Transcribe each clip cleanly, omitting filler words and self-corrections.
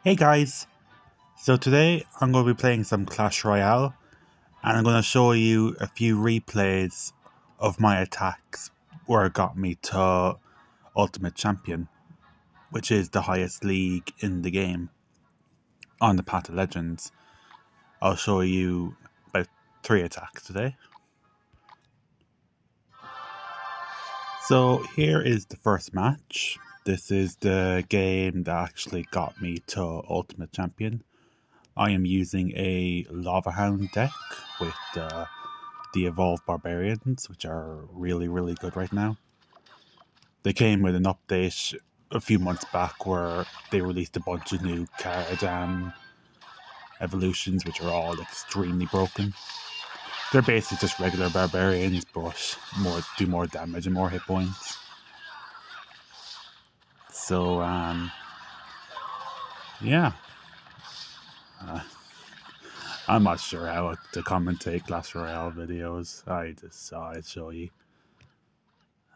Hey guys, so today I'm going to be playing some Clash Royale and I'm going to show you a few replays of my attacks where it got me to Ultimate Champion, which is the highest league in the game on the Path of Legends. I'll show you about 3 attacks today. So here is the first match. This is the game that actually got me to Ultimate Champion. I am using a Lava Hound deck with the Evolved Barbarians, which are really good right now. They came with an update a few months back where they released a bunch of new card evolutions, which are all extremely broken. They're basically just regular barbarians, but do more damage and more hit points. So, yeah. I'm not sure how to commentate Clash Royale videos. I just saw it show you.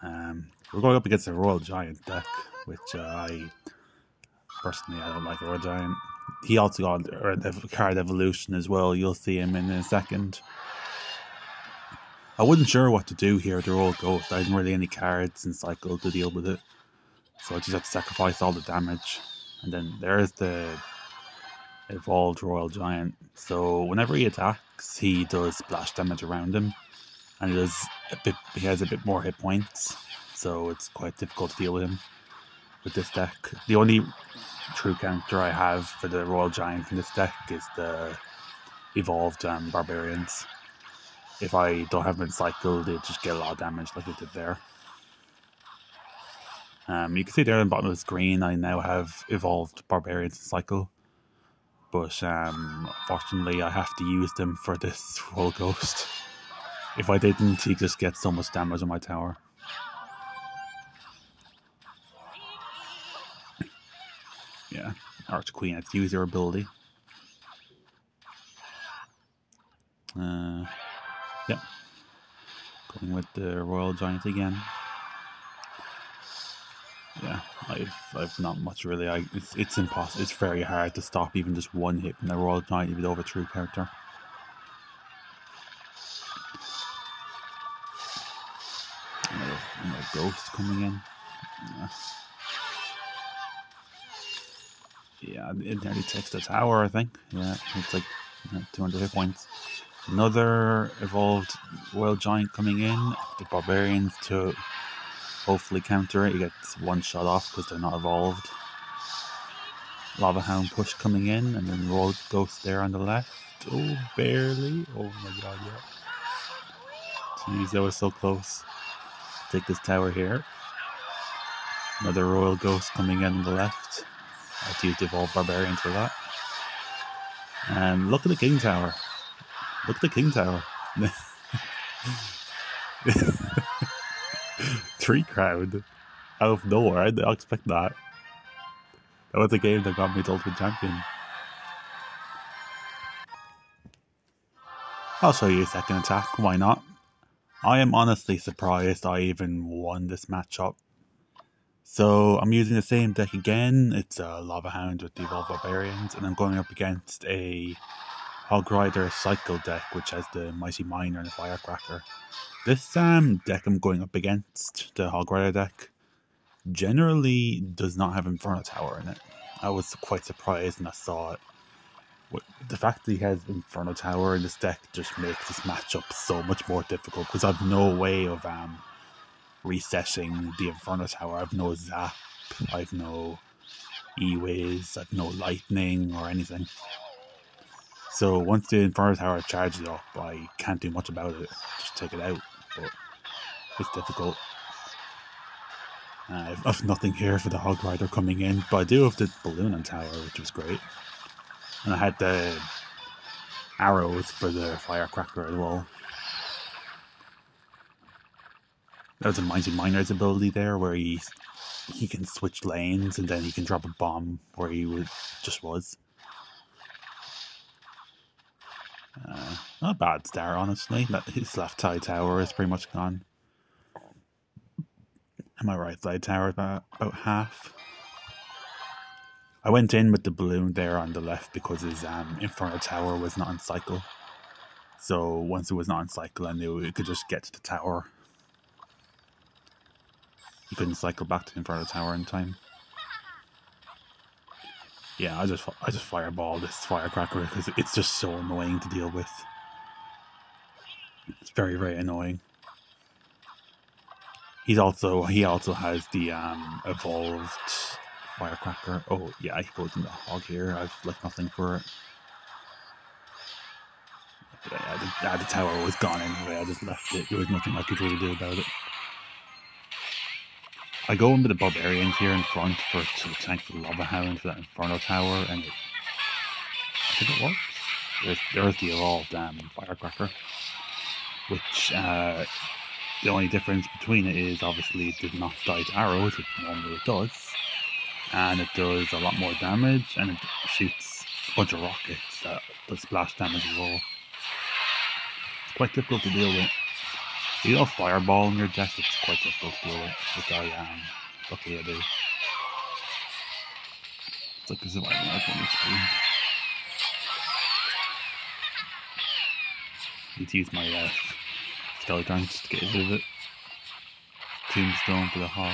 We're going up against a Royal Giant deck, which I don't like Royal Giant. He also got a card evolution as well. You'll see him in a second. I wasn't sure what to do here with the Royal Ghost. I didn't really any cards in cycle to deal with it, so I just had to sacrifice all the damage. And then there's the evolved Royal Giant. So whenever he attacks, he does splash damage around him, and he has a bit more hit points. So it's quite difficult to deal with him with this deck. The only true counter I have for the Royal Giant in this deck is the evolved Barbarians. If I don't have them in cycle, they just get a lot of damage like it did there. You can see there in the bottom of the screen, I now have evolved Barbarians in cycle. But unfortunately, I have to use them for this Royal Ghost. If I didn't, he just gets so much damage on my tower. Yeah, Arch Queen has to use her ability. Yep. Going with the Royal Giant again. Yeah, I've not much really. It's impossible. It's very hard to stop even just one hit from the Royal Giant even over true counter. Another ghost coming in. Yeah, it nearly takes the tower, I think. Yeah, it's like 200 hit points. Another evolved Royal Giant coming in. The Barbarians to hopefully counter it. He gets one shot off because they're not evolved. Lava Hound push coming in, and then Royal Ghost there on the left. Oh, barely. Oh my god, yeah. Jeez, that was so close. Take this tower here. Another Royal Ghost coming in on the left. I have to use the Evolved Barbarians for that. And look at the King Tower. Look at the King Tower. 3 crowd out of nowhere. I didn't expect that. That was the game that got me to Ultimate Champion. I'll show you a second attack, why not? I am honestly surprised I even won this matchup. So I'm using the same deck again. It's a Lava Hound with the Evolved Barbarians, and I'm going up against a Hog Rider Cycle deck, which has the Mighty Miner and the Firecracker. This deck I'm going up against, the Hog Rider deck, generally does not have Inferno Tower in it. I was quite surprised when I saw it. The fact that he has Inferno Tower in this deck just makes this matchup so much more difficult, because I've no way of resetting the Inferno Tower. I've no zap, I've no E-Ways, I've no lightning or anything. So once the Inferno Tower charges up, I can't do much about it. Just take it out, but it's difficult. I've nothing here for the Hog Rider coming in, but I do have the Balloon on Tower, which was great. And I had the arrows for the Firecracker as well. That was a Mighty Miner's ability there, where he can switch lanes and then he can drop a bomb where he just was. Not a bad start, honestly. His left side tower is pretty much gone. And my right side tower is about half. I went in with the balloon there on the left because his Inferno Tower was not on cycle. So once it was not on cycle, I knew it could just get to the tower. You couldn't cycle back to the Inferno Tower in time. Yeah, I just fireball this firecracker because it's just so annoying to deal with. It's very, very annoying. He also has the evolved firecracker. Oh yeah, he goes in the hog here. I've left nothing for it. Yeah, the tower was gone anyway. I just left it. There was nothing I could really do about it. I go in with the barbarians here in front to tank the lava hound for that Inferno Tower, and I think it works. There's the evolved firecracker, which the only difference between it is obviously it did not die to arrows, which normally it does, and it does a lot more damage, and it shoots a bunch of rockets that does splash damage as well. It's quite difficult to deal with. If you have fireball in your deck, it's quite difficult to deal with, which luckily I do. It's like a survival mode on the screen. I need to use my skeleton just to get rid of it. Tombstone for the hog.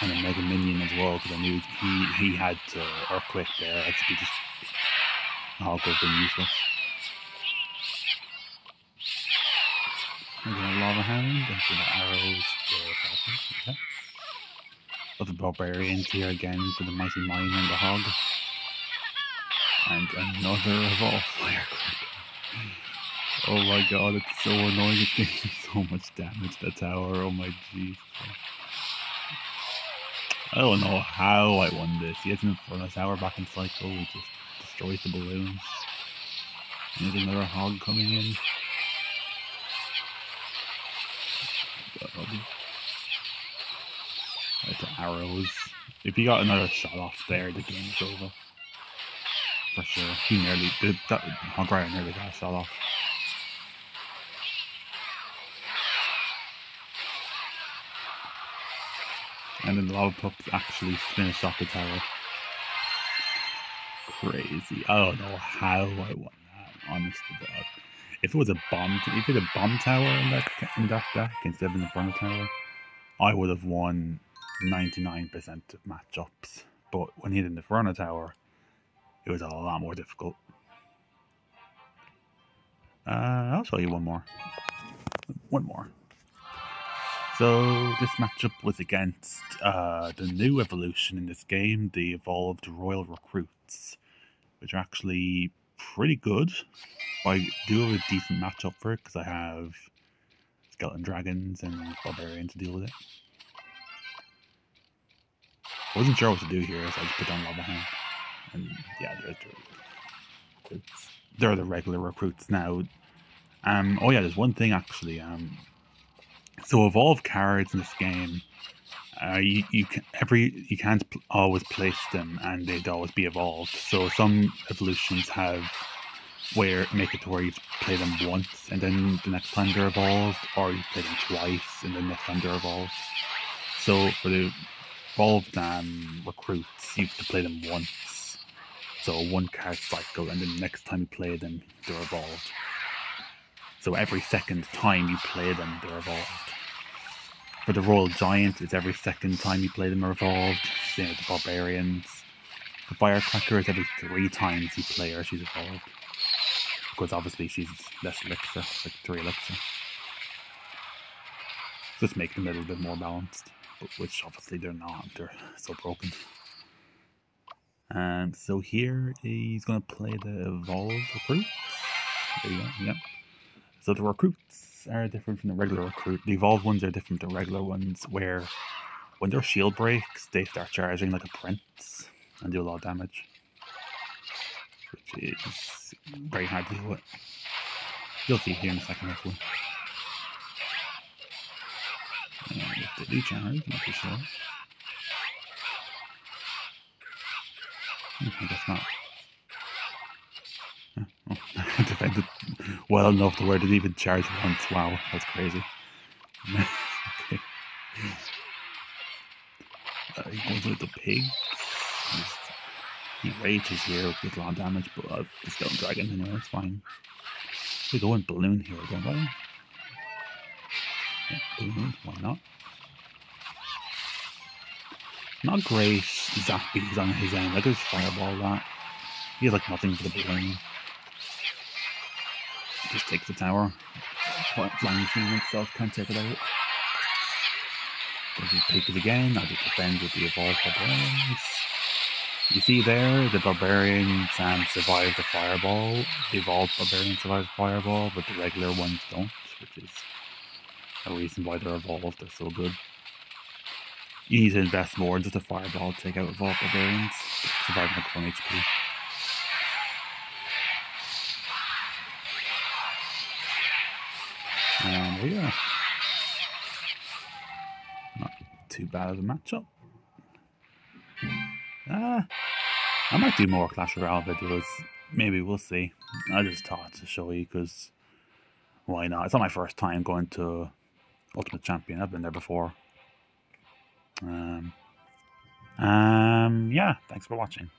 And a mega minion as well, because I knew he had to earthquake there, actually just the hog would have been useless. I got a lava hound, after the arrows, okay. Got the barbarians here again for the mighty mine and the hog. And another evolved firecracker. Oh my god, it's so annoying, it's getting so much damage to the tower, oh my jeez. I don't know how I won this. He has an Inferno Tower back in cycle, he just destroys the balloon. And there's another hog coming in. Right to arrows. If he got another shot off there, the game is over. For sure. He nearly did that. Hog Rider nearly got a shot off. And then the lava pups actually finished off the tower. Crazy. I don't know how I won that, honest to God. If it was a bomb tower in that deck instead of an Inferno Tower, I would have won 99% of matchups. But when he had an Inferno Tower, it was a lot more difficult. I'll show you one more. So this matchup was against the new evolution in this game, the evolved Royal Recruits, which are actually pretty good. I do have a decent matchup for it because I have skeleton dragons and barbarians to deal with it. I wasn't sure what to do here, so I just put down lava hound. And yeah, there's the recruits. They're the regular recruits now. Oh yeah, there's one thing actually. So evolved cards in this game, you can't always place them, and they'd always be evolved. So some evolutions make it to where you play them once, and then the next time they're evolved, or you play them twice, and then next time they're evolved. So for the evolved recruits, you have to play them once. So one card cycle, and then the next time you play them, they're evolved. So every second time you play them, they're evolved. For the Royal Giant, it's every second time you play them are evolved. Same with the Barbarians. The Firecracker is every 3 times you play her, she's evolved. Because obviously she's less elixir, like 3 elixir. Just make them a little bit more balanced. Which obviously they're not, they're so broken. So here he's going to play the evolved recruits. There you go, yeah. So the recruits are different from the regular recruit. The evolved ones are different from the regular ones, where when their shield breaks, they start charging like a prince and do a lot of damage, which is very hard to deal with. You'll see here in a second, hopefully. And if they do charge, not too sure. I guess not. Oh, I defended well enough to where it didn't even charge once. Wow, that's crazy. Okay. He goes with the pigs. He rages here with a lot of damage, but I've the Stone Dragon anyway, it's fine. We go in Balloon here, don't I? Yeah, Balloon, why not? Not great Zappies on his end. I just Fireball that. He has like nothing for the Balloon. Just takes the tower. Flying Machine itself can't take it out. Does he pick it again? I just defend with the Evolved Barbarians. You see there, the Barbarians survive the Fireball. The Evolved Barbarians survive the Fireball, but the regular ones don't, which is a reason why they're evolved. They're so good. You need to invest more in just a Fireball to take out Evolved Barbarians. Surviving like 1 HP. And there you go. Not too bad of a matchup. I might do more Clash Royale videos. Maybe, we'll see. I just thought to show you because why not? It's not my first time going to Ultimate Champion. I've been there before. Yeah, thanks for watching.